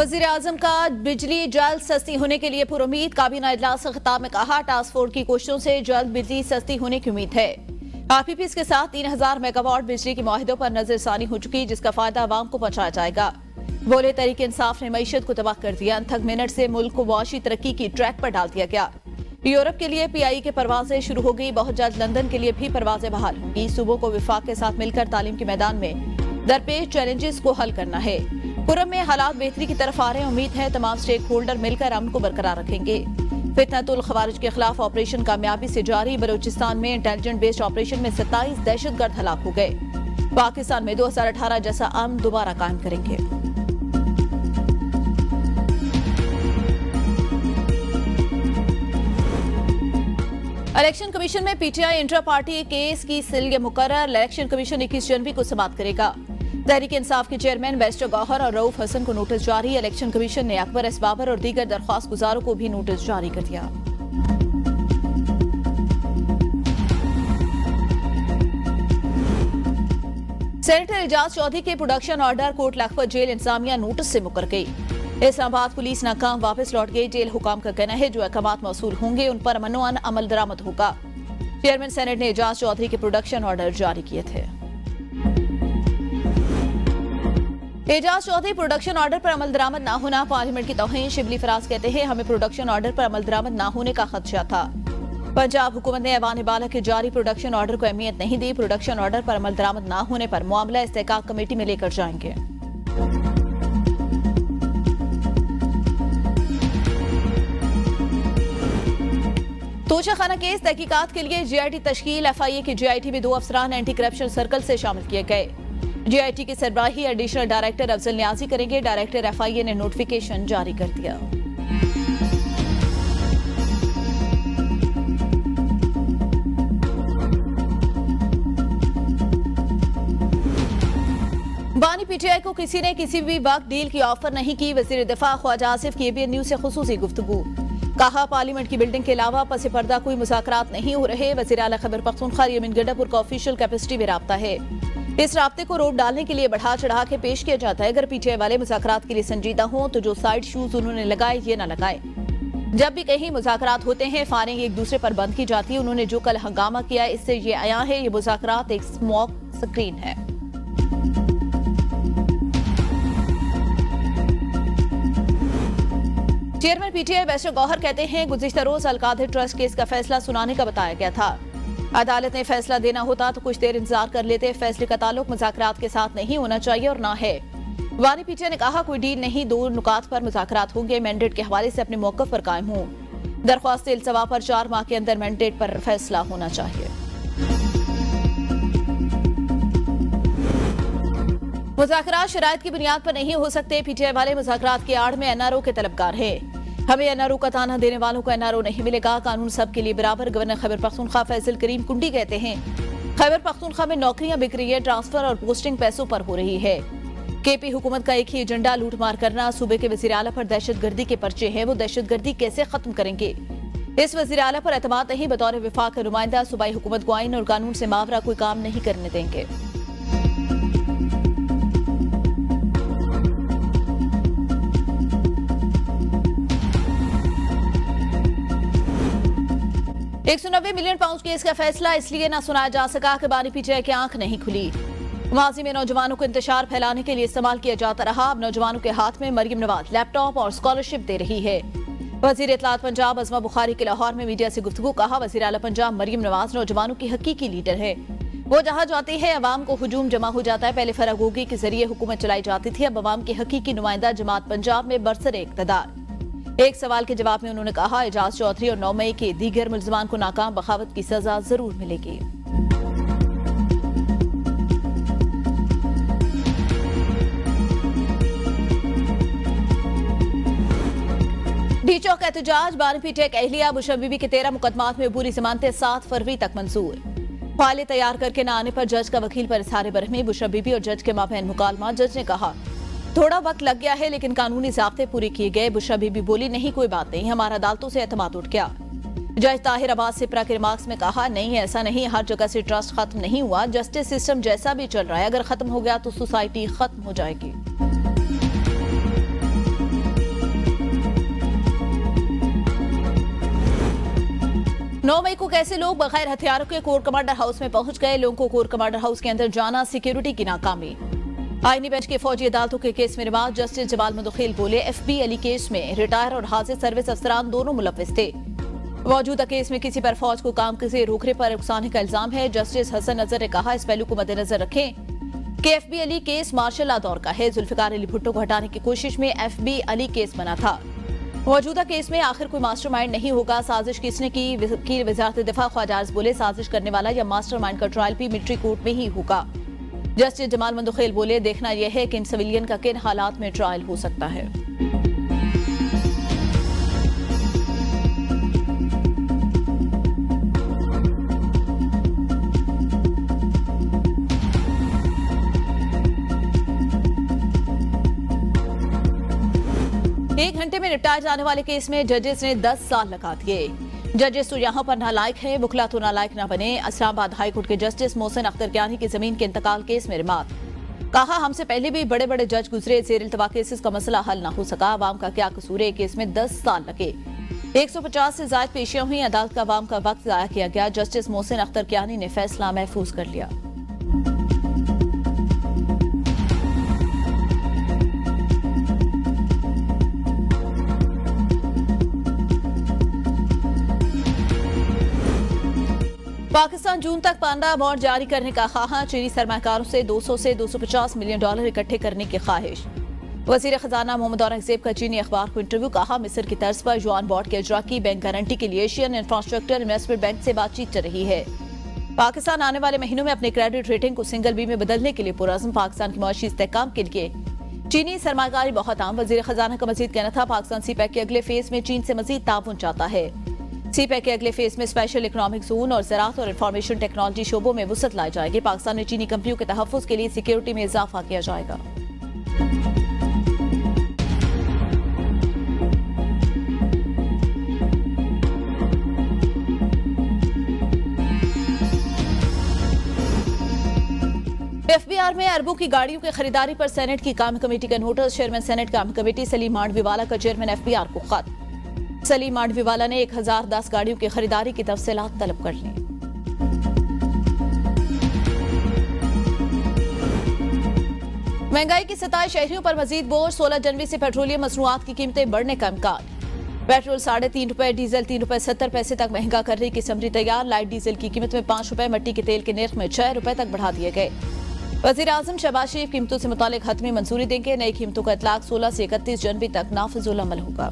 वजीर आजम का बिजली जल्द सस्ती होने के लिए पुरुमीद। काबीना इजलास के खिताब में कहा, टास्क फोर्स की कोशिशों से जल्द बिजली सस्ती होने की उम्मीद है। आरपीपीएस के साथ 3000 मेगावाट बिजली के मुआहिदों पर नजरसानी हो चुकी, जिसका फायदा आवाम को पहुंचाया जाएगा। बोले तहरीक इंसाफ ने मईशत को तबाह कर दिया। अनथक मिनट से मुल्क को मुआशी तरक्की की ट्रैक पर डाल दिया गया। यूरोप के लिए पीआई के परवाजें शुरू हो गई। बहुत जल्द लंदन के लिए भी परवाजें बहाल होंगी। सूबों को विफाक के साथ मिलकर तालीम के मैदान में दरपेश चैलेंजेस को हल करना है। पुरम में हालात बेहतरी की तरफ आ रहे हैं। उम्मीद है तमाम स्टेक होल्डर मिलकर अमन को बरकरार रखेंगे। फितनतुल खवारिज के खिलाफ ऑपरेशन कामयाबी से जारी। बलूचिस्तान में इंटेलिजेंट बेस्ड ऑपरेशन में 27 दहशतगर्द हलाक हो गए। पाकिस्तान में 2018 जैसा अमन दोबारा कायम करेंगे। इलेक्शन कमीशन में पीटीआई इंट्रा पार्टी केस की सिलगे मुकर्रर। इलेक्शन कमीशन 21 जनवरी को समाप्त करेगा। तहरीक इंसाफ के चेयरमैन बैरिस्टर गौहर और रऊफ हसन को नोटिस जारी। इलेक्शन कमीशन ने अकबर एस बाबर और दीगर दरख्वास्त गुजारों को भी नोटिस जारी कर दिया। सेनेटर एजाज चौधरी के production order Kot Lakhpat jail इंतजामिया नोटिस से मुकर गई। इस्लामाबाद पुलिस नाकाम वापस लौट गई। जेल हुकाम का कहना है जो अहकामात मौसूल होंगे उन पर अमन अमल दरामद होगा। चेयरमैन सेनेट ने एजाज चौधरी के प्रोडक्शन ऑर्डर जारी किए थे। एजाज चौधरी प्रोडक्शन ऑर्डर पर अमल दरामद न होना पार्लियामेंट की तौहीन। शिबली फराज कहते हैं, हमें प्रोडक्शन ऑर्डर पर अमल दरामद न होने का खदशा था। पंजाब हुकूमत ने ऐवान बाला के जारी प्रोडक्शन ऑर्डर को अहमियत नहीं दी। प्रोडक्शन ऑर्डर पर अमल दरामद न होने पर मामला इस्तेहकाक कमेटी में लेकर जाएंगे। तोशाखाना केस तहकीकात के लिए जीआईटी तश्कील। एफआईए की जीआईटी में 2 अफसरान एंटी करप्शन सर्कल से शामिल किए गए। जीआईटी की सरबराही एडिशनल डायरेक्टर अफजल न्याजी करेंगे। डायरेक्टर एफआईए ने नोटिफिकेशन जारी कर दिया। बानी पीटीआई को किसी ने किसी भी वक्त डील की ऑफर नहीं की। वजीर दिफा ख्वाजा आसिफ की एबीएन न्यूज से खुसूसी गुफ्तगू। कहा, पार्लियामेंट की बिल्डिंग के अलावा पसे पर्दा कोई मुज़ाकरात नहीं हो रहे। वज़ीर आला खैबर पख्तूनख्वा यमीन गंडापुर का ऑफिशियल कैपेसिटी में राब्ता है। इस राब्ते को रोक डालने के लिए बढ़ा चढ़ा के पेश किया जाता है। अगर पीटीआई वाले मुज़ाकरात के लिए संजीदा हों तो जो साइड शूज उन्होंने लगाए ये न लगाए। जब भी कहीं मुज़ाकरात होते हैं फायरिंग एक दूसरे पर बंद की जाती है। उन्होंने जो कल हंगामा किया इससे ये आया है ये मुज़ाकरात एक स्मोक स्क्रीन है। चेयरमैन पीटीआई बैरिस्टर गौहर कहते हैं, गुज़िश्ता रोज अलकादिर ट्रस्ट केस का फैसला सुनाने का बताया गया था। अदालत ने फैसला देना होता तो कुछ देर इंतजार कर लेते। फैसले का ताल्लुक मुज़ाकरात के साथ नहीं होना चाहिए और ना है। वानी पीटीआई ने कहा, कोई डील नहीं, 2 नुकात पर मुज़ाकरात होंगे। मैंडेट के हवाले से अपने मौक़िफ़ पर कायम हूं। दरख्वास्त इल्तवा पर 4 माह के अंदर मैंडेट पर फैसला होना चाहिए। मुज़ाकरात शराइत की बुनियाद पर नहीं हो सकते। पीटीआई वाले मुज़ाकरात की आड़ में एनआरओ के तलबगार हैं। हमें एनआरओ का ताना देने वालों को एनआरओ नहीं मिलेगा। कानून सबके लिए बराबर। गवर्नर खैबर पख्तूनख्वा फैसल करीम कुंडी कहते हैं, खैबर पख्तूनख्वा में नौकरियां बिक रही है, ट्रांसफर और पोस्टिंग पैसों पर हो रही है। केपी हुकूमत का एक ही एजेंडा लूट मार करना। सूबे के वज़ीर आला पर दहशतगर्दी के पर्चे हैं, वो दहशतगर्दी कैसे खत्म करेंगे? इस वज़ीर आला पर एतमाद नहीं। बतौर विफाक का नुमाइंदा सूबाई हुकूमत को आईन और कानून से मावरा कोई काम नहीं करने देंगे। £190 मिलियन केस का फैसला इसलिए न सुनाया जा सका कि बानी पीटीआई की आंख नहीं खुली। माजी में नौजवानों को इंतशार फैलाने के लिए इस्तेमाल किया जाता रहा। अब नौजवानों के हाथ में मरियम नवाज लैपटॉप और स्कॉलरशिप दे रही है। वजीर इत्तलात पंजाब अज़मा बुखारी के लाहौर में मीडिया से गुफ्तगू। कहा, वज़ीर आला पंजाब मरियम नवाज नौजवानों की हकीकी लीडर है। वो जहां जाती है अवाम को हुजूम जमा हो जाता है। पहले फरागोगी के जरिए हुकूमत चलाई जाती थी, अब अवाम की हकीकी नुमाइंदा जमात पंजाब में बरसरे इक़्तिदार। एक सवाल के जवाब में उन्होंने कहा, एजाज चौधरी और 9 मई के दीगर मुल्ज़िमान को नाकाम बगावत की सजा जरूर मिलेगी। डी चौक एहतजाज। बानी पीटीआई की अहलिया बुशरा बीबी के 13 मुकदमात में अबूरी जमानतें 7 फरवरी तक मंजूर। फाइलें तैयार करके न आने पर जज का वकील पर इज़हार बरहमी। बुशरा बीबी और जज के माबैन मुकालमा। जज ने कहा, थोड़ा वक्त लग गया है लेकिन कानूनी ज़ाब्ते पूरे किए गए। बुशरा बीबी बोली, नहीं कोई बात नहीं, हमारा अदालतों से एतमाद उठ गया। जज ताहिर अब्बास सिप्रा के रिमार्क्स में कहा, नहीं ऐसा नहीं, हर जगह से ट्रस्ट खत्म नहीं हुआ। जस्टिस सिस्टम जैसा भी चल रहा है, अगर खत्म हो गया तो सोसाइटी खत्म हो जाएगी। 9 मई को कैसे लोग बगैर हथियारों के कोर कमांडर हाउस में पहुंच गए, लोगों को कोर कमांडर हाउस के अंदर जाना सिक्योरिटी की नाकामी। आईनी बेंच के फौजी अदालतों के केस में रिमांड, जस्टिस जमाल मंदोखेल बोले FB अली केस में रिटायर और हाजिर सर्विस अफसरान दोनों मुलव्विस थे। मौजूदा केस में किसी पर फौज को काम से रोकने पर उकसाने का इल्जाम है। जस्टिस हसन नजर ने कहा, इस पहलू को मद्देनजर रखें कि FB Ali case martial law दौर का है। जुल्फिकार अली भुट्टो को हटाने की कोशिश में FB अली केस बना था। मौजूदा केस में आखिर कोई मास्टरमाइंड नहीं होगा, साजिश किसने की वजारत दिफा ख्वाजाज बोले, साजिश करने वाला या मास्टरमाइंड का ट्रायल भी मिलिट्री कोर्ट में ही होगा। जस्टिस जमाल मंदोखेल बोले, देखना यह है कि इन सिविलियन का किन हालात में ट्रायल हो सकता है। एक घंटे में निपटाए जाने वाले केस में जजेस ने 10 साल लगा दिए। जजेस तो यहाँ पर नालायक है, मुखला तो नालायक न बने। इस्लामाबाद हाईकोर्ट के जस्टिस मोहसिन अख्तर कियानी की जमीन के इंतकाल केस में रिमांड। कहा, हमसे पहले भी बड़े बड़े जज गुजरे, जेर इल्तवा केसेस का मसला हल न हो सका। आवाम का क्या कसूर है, केस में 10 साल लगे। 150 से ज्यादा पेशियां हुई, अदालत का आवाम का वक्त जाया किया गया। जस्टिस मोहसिन अख्तर कियानी ने फैसला महफूज कर लिया। पाकिस्तान जून तक पांडा अमाउंट जारी करने का ख्वाहा, चीनी सरमाकारों से 200 से 250 मिलियन डॉलर इकट्ठे करने की ख्वाहिश। वजीर खजाना मोहम्मद औरंगजेब का चीनी अखबार को इंटरव्यू, कहा, मिस्र की तर्ज पर युआन बोर्ड के इजरा की बैंक गारंटी के लिए एशियन इंफ्रास्ट्रक्चर इन्वेस्टमेंट बैंक से बातचीत चल रही है। पाकिस्तान आने वाले महीनों में अपने क्रेडिट रेटिंग को सिंगल बी में बदलने के लिए पुरअज़्म। पाकिस्तान की मुआशी इस्तेहकाम के लिए चीनी सरमाकारी बहुत आम। वजीर खजाना का मजीद कहना था, पाकिस्तान सीपैक के अगले फेज में चीन से मजीद ताउन चाहता है। सीपैक के अगले फेज में स्पेशल इकोनॉमिक जोन और ज़राअत और इंफॉर्मेशन टेक्नोलॉजी शोबों में वुसअत लाई जाएगी। पाकिस्तान में चीनी कंपनियों के तहफ़्फ़ुज़ के लिए सिक्योरिटी में इजाफा किया जाएगा। FBR में अरबों की गाड़ियों की खरीदारी पर सेनेट की काम कमेटी का नोटिस। चेयरमैन सेनेट काम कमेटी सलीम मांडवीवाला का चेयरमैन FBR को खत। सलीम मांडवीवाला ने 1010 गाड़ियों की खरीदारी की तफसीलात तलब कर ली। महंगाई की सताए शहरियों पर मजीद बोझ, 16 जनवरी से पेट्रोलियम मसनूआत की कीमतें बढ़ने का इम्कान। पेट्रोल 3.5 रुपए, डीजल 3 रुपए 70 पैसे तक महंगा करने की समरी तैयार। लाइट डीजल की कीमत में 5 रुपए, मिट्टी के तेल के नर्ख में 6 रुपए तक बढ़ा दिए गए। वजीर आजम शहबाज शरीफ कीमतों से मुतालिक हतमी मंजूरी देंगे। नई कीमतों का इतलाक 16 से 31 जनवरी तक नाफिजुल अमल होगा।